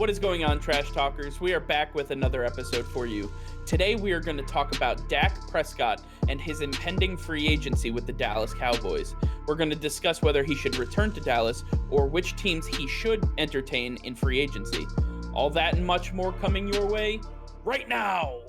What is going on, Trash Talkers? We are back with another episode for you. Today we are going to talk about Dak Prescott and his impending free agency with the Dallas Cowboys. We're going to discuss whether he should return to Dallas or which teams he should entertain in free agency. All that and much more coming your way right now.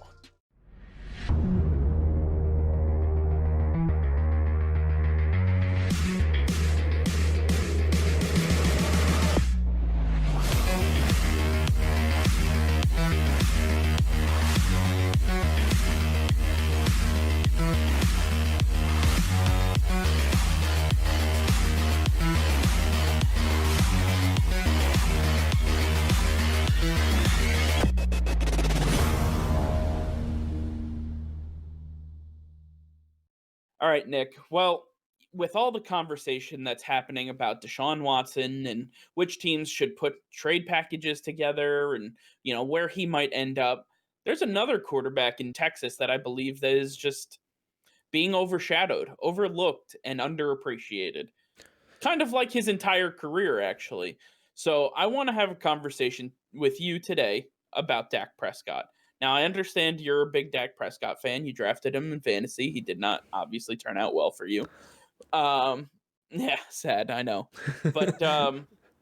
All right, Nick. Well, with all the conversation that's happening about Deshaun Watson and which teams should put trade packages together and, where he might end up, there's another quarterback in Texas that I believe that is just being overshadowed, overlooked, and underappreciated. Kind of like his entire career, actually. So I want to have a conversation with you today about Dak Prescott. Now, I understand you're a big Dak Prescott fan. You drafted him in fantasy. He did not obviously turn out well for you. Yeah, sad, I know. But,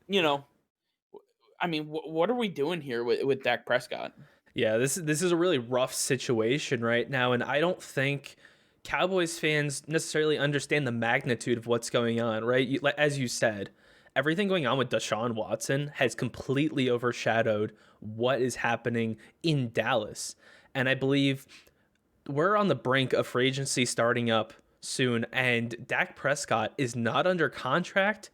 you know, what are we doing here with Dak Prescott? Yeah, this is a really rough situation right now, and I don't think Cowboys fans necessarily understand the magnitude of what's going on, right? As you said, everything going on with Deshaun Watson has completely overshadowed what is happening in Dallas. And I believe we're on the brink of free agency starting up soon, and Dak Prescott is not under contract.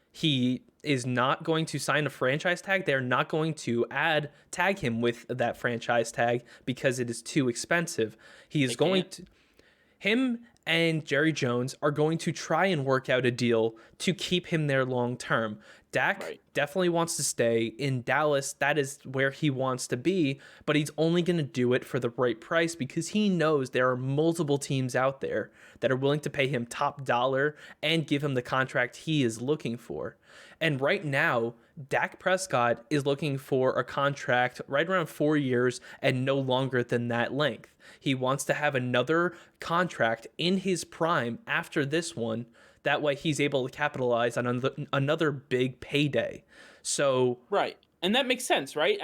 He is not going to sign a franchise tag. They're not going to tag him with that franchise tag because it is too expensive. Him and Jerry Jones are going to try and work out a deal to keep him there long term. Dak definitely wants to stay in Dallas. That is where he wants to be, but he's only going to do it for the right price because he knows there are multiple teams out there that are willing to pay him top dollar and give him the contract he is looking for. And right now, Dak Prescott is looking for a contract right around 4 years and no longer than that length. He wants to have another contract in his prime after this one. That way he's able to capitalize on another big payday. So Right. And that makes sense, right?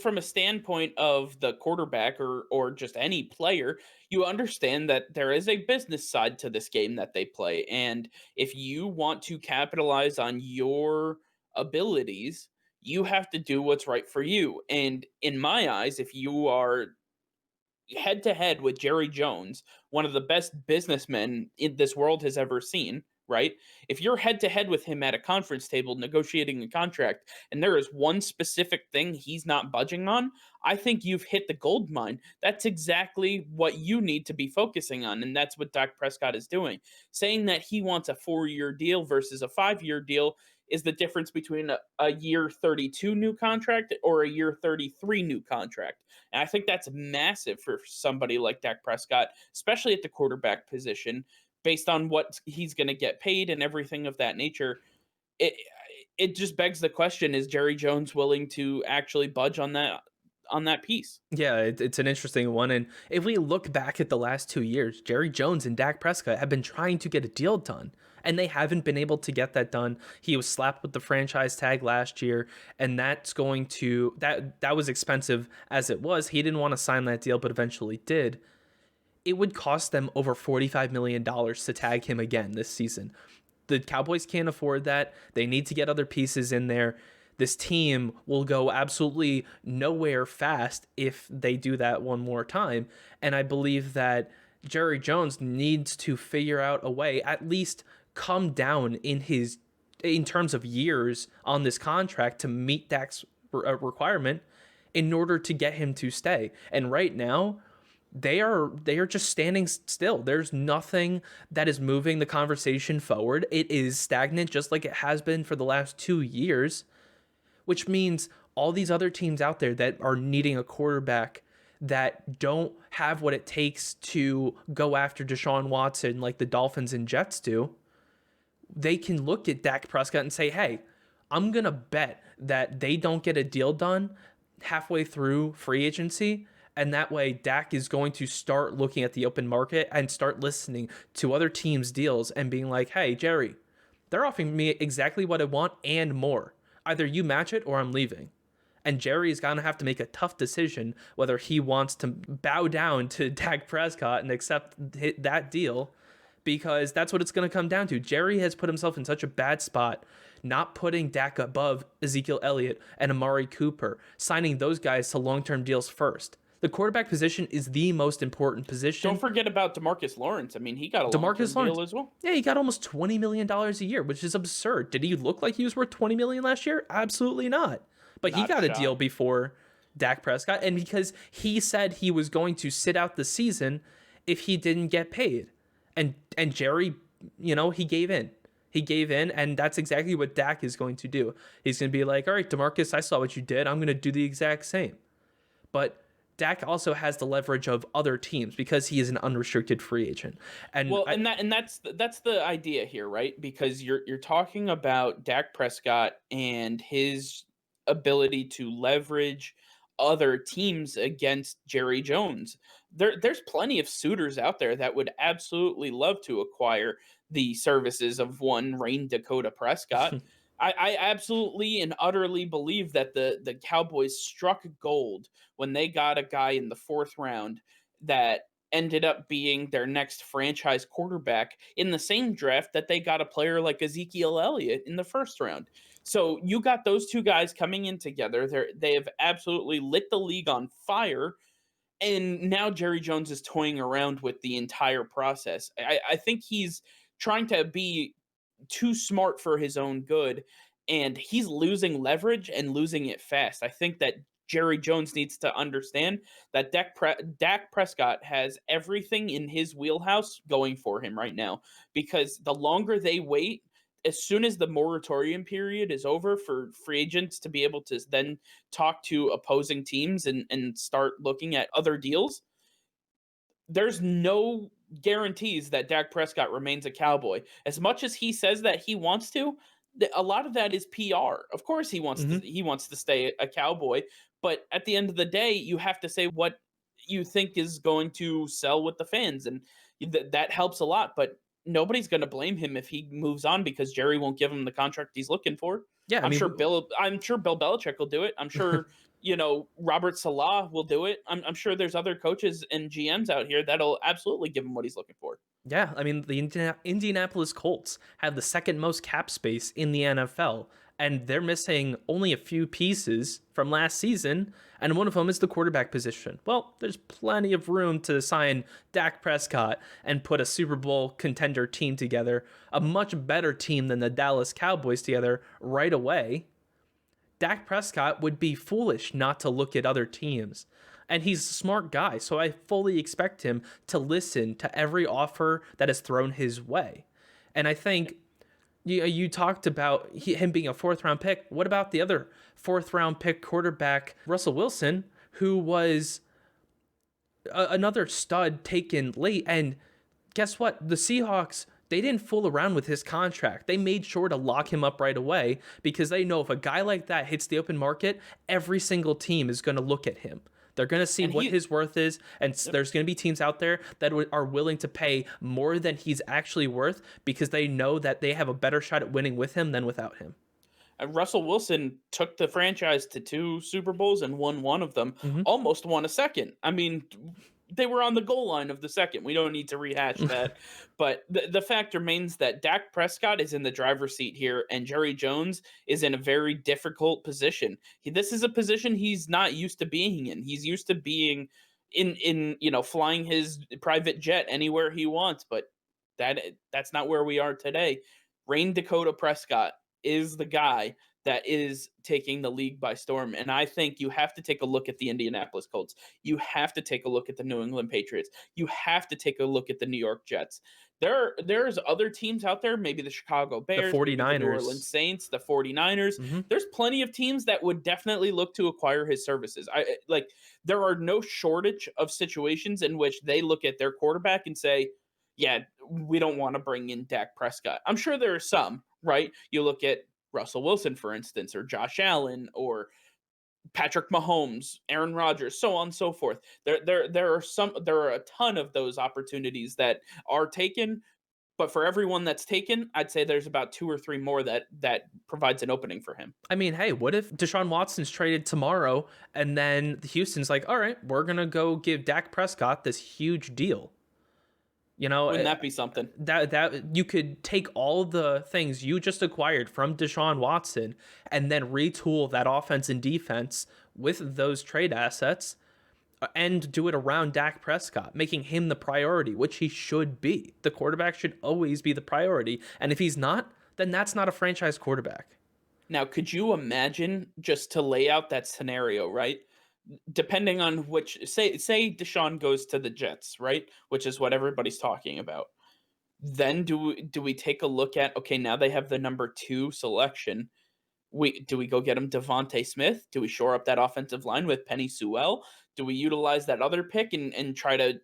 From a standpoint of the quarterback or just any player, you understand that there is a business side to this game that they play. And if you want to capitalize on your abilities, you have to do what's right for you. And in my eyes, if you are head to head with Jerry Jones, one of the best businessmen in this world has ever seen, right? If you're head to head with him at a conference table negotiating a contract and there is one specific thing he's not budging on, I think you've hit the gold mine. That's exactly what you need to be focusing on. And that's what Dak Prescott is doing. Saying that he wants a 4-year deal versus a 5-year deal is the difference between a year 32 new contract or a year 33 new contract. And I think that's massive for somebody like Dak Prescott, especially at the quarterback position, based on what he's going to get paid and everything of that nature. It just begs the question: is Jerry Jones willing to actually budge on that piece? yeah, it's an interesting one. And if we look back at the last 2 years, Jerry Jones and Dak Prescott have been trying to get a deal done, and they haven't been able to get that done. He was slapped with the franchise tag last year, and that was expensive as it was. He didn't want to sign that deal, but eventually did. It would cost them over $45 million to tag him again this season. The Cowboys can't afford that. They need to get other pieces in there. This team will go absolutely nowhere fast if they do that one more time. And I believe that Jerry Jones needs to figure out a way, at least come down in terms of years on this contract to meet Dak's requirement in order to get him to stay. And right now, they are just standing still. There's nothing that is moving the conversation forward. It is stagnant, just like it has been for the last 2 years, which means all these other teams out there that are needing a quarterback that don't have what it takes to go after Deshaun Watson like the Dolphins and Jets do, they can look at Dak Prescott and say, hey, I'm going to bet that they don't get a deal done halfway through free agency. And that way, Dak is going to start looking at the open market and start listening to other teams' deals and being like, hey, Jerry, they're offering me exactly what I want and more. Either you match it or I'm leaving. And Jerry's going to have to make a tough decision whether he wants to bow down to Dak Prescott and accept that deal, because that's what it's going to come down to. Jerry has put himself in such a bad spot, not putting Dak above Ezekiel Elliott and Amari Cooper, signing those guys to long-term deals first. The quarterback position is the most important position. Don't forget about DeMarcus Lawrence. I mean, he got a long-term DeMarcus Lawrence deal as well. Yeah, he got almost $20 million a year, which is absurd. Did he look like he was worth $20 million last year? Absolutely not. But he got a deal before Dak Prescott, and because he said he was going to sit out the season if he didn't get paid. And Jerry, he gave in. He gave in, and that's exactly what Dak is going to do. He's going to be like, all right, DeMarcus, I saw what you did. I'm going to do the exact same. But Dak also has the leverage of other teams because he is an unrestricted free agent. And that's the idea here, right? Because you're talking about Dak Prescott and his ability to leverage other teams against Jerry Jones. There's plenty of suitors out there that would absolutely love to acquire the services of one Rain Dakota Prescott. I absolutely and utterly believe that the Cowboys struck gold when they got a guy in the 4th round that ended up being their next franchise quarterback in the same draft that they got a player like Ezekiel Elliott in the 1st round. So you got those two guys coming in together. They have absolutely lit the league on fire. And now Jerry Jones is toying around with the entire process. I think he's trying to be too smart for his own good, and he's losing leverage and losing it fast. I think that Jerry Jones needs to understand that Dak Prescott has everything in his wheelhouse going for him right now, because the longer they wait, as soon as the moratorium period is over for free agents to be able to then talk to opposing teams and start looking at other deals, there's no guarantees that Dak Prescott remains a Cowboy. As much as he says that he wants to, a lot of that is PR. Of course he wants to stay a Cowboy, but at the end of the day, you have to say what you think is going to sell with the fans, and that helps a lot, but nobody's going to blame him if he moves on because Jerry won't give him the contract he's looking for. yeah, I I'm mean, sure Bill Belichick will do it. I'm sure Robert Salah will do it. I'm sure there's other coaches and GMs out here that'll absolutely give him what he's looking for. yeah, I mean, the Indianapolis Colts have the second most cap space in the NFL, and they're missing only a few pieces from last season, and one of them is the quarterback position. Well, there's plenty of room to sign Dak Prescott and put a Super Bowl contender team together, a much better team than the Dallas Cowboys together right away. Dak Prescott would be foolish not to look at other teams. And he's a smart guy, so I fully expect him to listen to every offer that is thrown his way. And I think you talked about him being a 4th-round pick. What about the other 4th-round pick quarterback, Russell Wilson, who was another stud taken late? And guess what? The Seahawks, they didn't fool around with his contract. They made sure to lock him up right away because they know if a guy like that hits the open market, every single team is going to look at him. They're going to see what his worth is, and there's going to be teams out there that are willing to pay more than he's actually worth because they know that they have a better shot at winning with him than without him. Russell Wilson took the franchise to 2 Super Bowls and won one of them, Mm-hmm. almost won a second. I mean, they were on the goal line of the second. We don't need to rehash that. But the fact remains that Dak Prescott is in the driver's seat here, and Jerry Jones is in a very difficult position. This is a position he's not used to being in. He's used to being in flying his private jet anywhere he wants, but that's not where we are today. Rain Dakota Prescott is the guy that is taking the league by storm. And I think you have to take a look at the Indianapolis Colts. You have to take a look at the New England Patriots. You have to take a look at the New York Jets. There's other teams out there, maybe the Chicago Bears, The maybe the 49ers. New Orleans Saints, the 49ers. Mm-hmm. There's plenty of teams that would definitely look to acquire his services. There are no shortage of situations in which they look at their quarterback and say, yeah, we don't want to bring in Dak Prescott. I'm sure there are some, right? You look at Russell Wilson, for instance, or Josh Allen, or Patrick Mahomes, Aaron Rodgers, so on and so forth. There are a ton of those opportunities that are taken, but for everyone that's taken, I'd say there's about 2 or 3 more that provides an opening for him. I mean, hey, what if Deshaun Watson's traded tomorrow and then Houston's like, all right, we're going to go give Dak Prescott this huge deal? You know, Wouldn't that be something? that you could take all the things you just acquired from Deshaun Watson and then retool that offense and defense with those trade assets and do it around Dak Prescott, making him the priority, which he should be. The quarterback should always be the priority. And if he's not, then that's not a franchise quarterback. Now, could you imagine, just to lay out that scenario, right? Depending on which, say Deshaun goes to the Jets, right? Which is what everybody's talking about. Then do we take a look at, okay, now they have the number 2 selection. We go get him Devontae Smith? Do we shore up that offensive line with Penny Sewell? Do we utilize that other pick and try to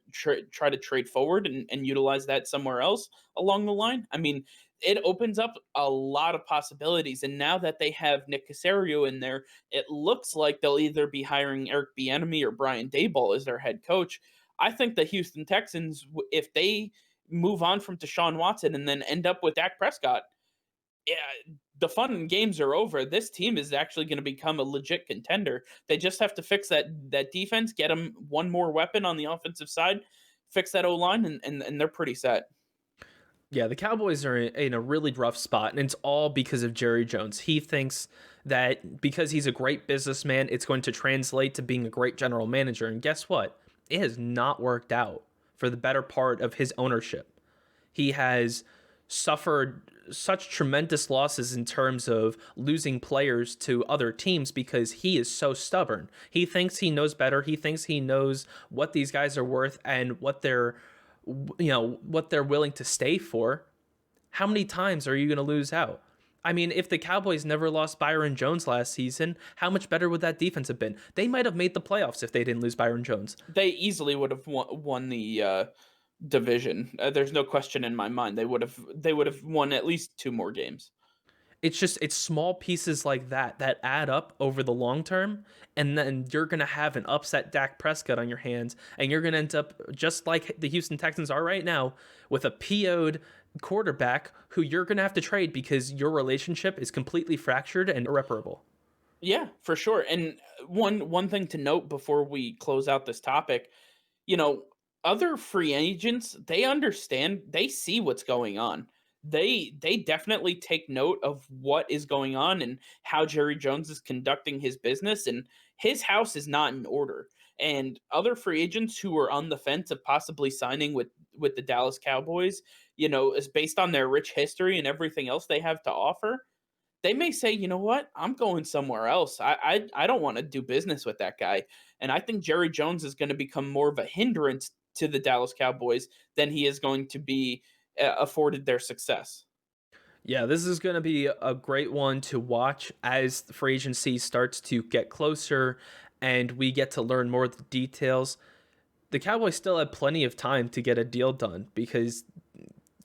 trade forward and utilize that somewhere else along the line? I mean, it opens up a lot of possibilities. And now that they have Nick Caserio in there, it looks like they'll either be hiring Eric Bieniemy or Brian Daboll as their head coach. I think the Houston Texans, if they move on from Deshaun Watson and then end up with Dak Prescott, yeah, the fun and games are over. This team is actually going to become a legit contender. They just have to fix that defense, get them one more weapon on the offensive side, fix that O line, and they're pretty set. Yeah, the Cowboys are in a really rough spot, and it's all because of Jerry Jones. He thinks that because he's a great businessman, it's going to translate to being a great general manager. And guess what? It has not worked out for the better part of his ownership. He has suffered such tremendous losses in terms of losing players to other teams because he is so stubborn. He thinks he knows better. He thinks he knows what these guys are worth and what they're willing to stay for. How many times are you going to lose out? I mean, if the Cowboys never lost Byron Jones last season, how much better would that defense have been? They might have made the playoffs if they didn't lose Byron Jones. They easily would have won the division. There's no question in my mind. They would have won at least 2 more games. It's small pieces like that add up over the long term, and then you're gonna have an upset Dak Prescott on your hands, and you're gonna end up just like the Houston Texans are right now with a PO'd quarterback who you're gonna have to trade because your relationship is completely fractured and irreparable. Yeah, for sure. And one thing to note before we close out this topic, you know, other free agents, they understand, they see what's going on. They definitely take note of what is going on and how Jerry Jones is conducting his business, and his house is not in order. And other free agents who are on the fence of possibly signing with the Dallas Cowboys, is based on their rich history and everything else they have to offer, they may say, you know what, I'm going somewhere else. I don't want to do business with that guy. And I think Jerry Jones is going to become more of a hindrance to the Dallas Cowboys than he is going to be afforded their success. Yeah, this is going to be a great one to watch as the free agency starts to get closer and we get to learn more of the details. The Cowboys still have plenty of time to get a deal done because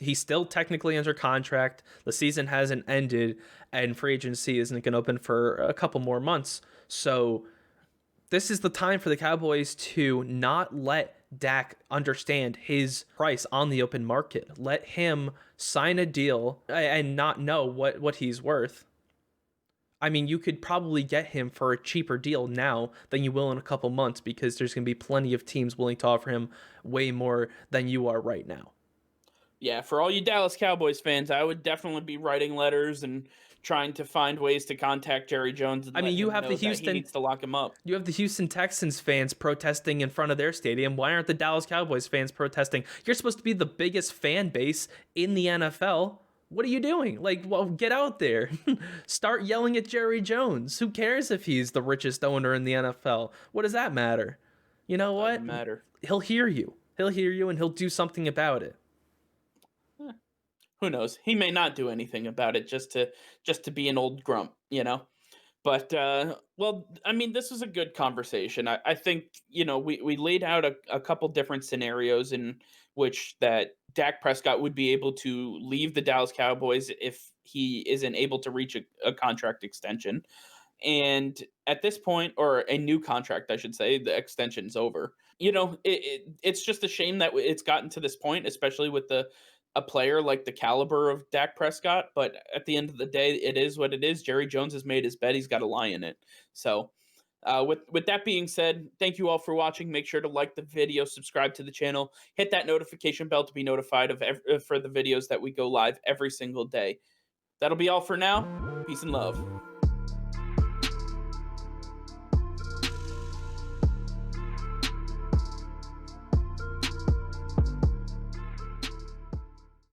he's still technically under contract. The season hasn't ended, and free agency isn't going to open for a couple more months. So this is the time for the Cowboys to not let Dak understand his price on the open market. Let him sign a deal and not know what he's worth. I mean, you could probably get him for a cheaper deal now than you will in a couple months because there's going to be plenty of teams willing to offer him way more than you are right now. Yeah, for all you Dallas Cowboys fans, I would definitely be writing letters and trying to find ways to contact Jerry Jones and I let mean, you him have the know that he Houston needs to lock him up. You have the Houston Texans fans protesting in front of their stadium. Why aren't the Dallas Cowboys fans protesting? You're supposed to be the biggest fan base in the NFL. What are you doing? Like, well, get out there. Start yelling at Jerry Jones. Who cares if he's the richest owner in the NFL? What does that matter? You know what? Doesn't matter. He'll hear you. He'll hear you and he'll do something about it. Who knows? He may not do anything about it just to be an old grump, you know? But well, I mean, this was a good conversation. I think we laid out a couple different scenarios in which that Dak Prescott would be able to leave the Dallas Cowboys if he isn't able to reach a contract extension. And at this point, or a new contract, I should say, the extension's over. It's just a shame that it's gotten to this point, especially with a player like the caliber of Dak Prescott. But at the end of the day, it is what it is. Jerry Jones has made his bet; he's got a lie in it. So, with that being said, thank you all for watching. Make sure to like the video, subscribe to the channel, hit that notification bell to be notified of for the videos that we go live every single day. That'll be all for now. Peace and love.